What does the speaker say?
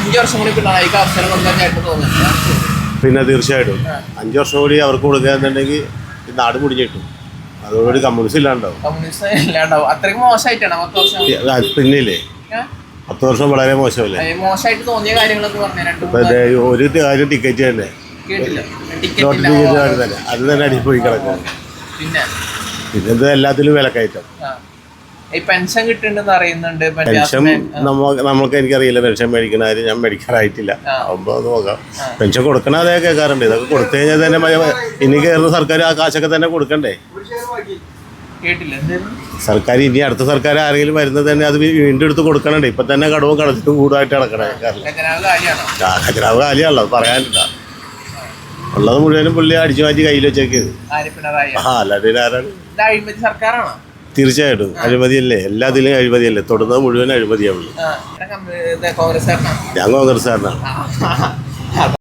5 വർഷം കൂടി പിണറായിക്ക് അവസരം കൊടുക്കാനായിട്ട് തോന്നുന്നുണ്ട്. പിന്നെ തീർച്ചയായിട്ടും 5 വർഷം കൂടി അവർക്ക് കൊടുക്കുകയെന്നുണ്ടെങ്കിൽ നാട് മുടിഞ്ഞിട്ടും അതോടുകൂടി കമ്മ്യൂണിസ്റ്റ് ഇല്ലാണ്ടാവും. കമ്മ്യൂണിസ്റ്റ് ഇല്ലാണ്ടാവും. അത്രയ്ക്ക് മോശമായിട്ടാണ് 10 വർഷം. പിന്നില്ലേ 10 വർഷം വളരെ മോശമല്ലേ? മോശമായിട്ട് തോന്നിയ കാര്യങ്ങളൊക്കെ പറഞ്ഞു. ഒരു കാര്യം ടിക്കറ്റ് തന്നെ തന്നെ അത് തന്നെ അടിപ്പോയി കിടക്കും. പിന്നെ എല്ലാത്തിലും വിലക്കയറ്റം. പെൻഷൻ കിട്ടുന്നുണ്ടെന്ന് അറിയുന്നുണ്ട്. പെൻഷൻ നമ്മൾക്ക് എനിക്കറിയില്ല. പെൻഷൻ മേടിക്കുന്ന കാര്യം ഞാൻ മേടിക്കാറായിട്ടില്ല. ആകുമ്പോൾ അത് നോക്കാം. പെൻഷൻ കൊടുക്കണ അതേ കേൾക്കാറുണ്ട്. ഇതൊക്കെ കൊടുത്തു കഴിഞ്ഞാൽ തന്നെ ഇനി കയറുന്ന സർക്കാർ ആ കാശൊക്കെ തന്നെ കൊടുക്കണ്ടേ? സർക്കാർ ഇനി അടുത്ത സർക്കാർ ആരെങ്കിലും വരുന്നത് തന്നെ അത് വീണ്ടും എടുത്ത് കൊടുക്കണേ. ഇപ്പൊ തന്നെ കടവും കടത്തിട്ടും കൂടുതലായിട്ട് നടക്കണേ. ഖജനാവ് കാലിയാണല്ലോ, അത് പറയാനില്ല. ഉള്ളത് മുഴുവനും പുള്ളി അടിച്ചു മാറ്റി കയ്യിൽ വെച്ചേക്ക്. അല്ലാതെ ആരാണ്? തീർച്ചയായിട്ടും അഴിമതിയല്ലേ, എല്ലാത്തിലും അഴിമതിയല്ലേ. തൊടുന്നത് മുഴുവൻ അഴിമതിയാവുള്ളൂ. ഞാൻ കോൺഗ്രസ്സുകാരനാണ്.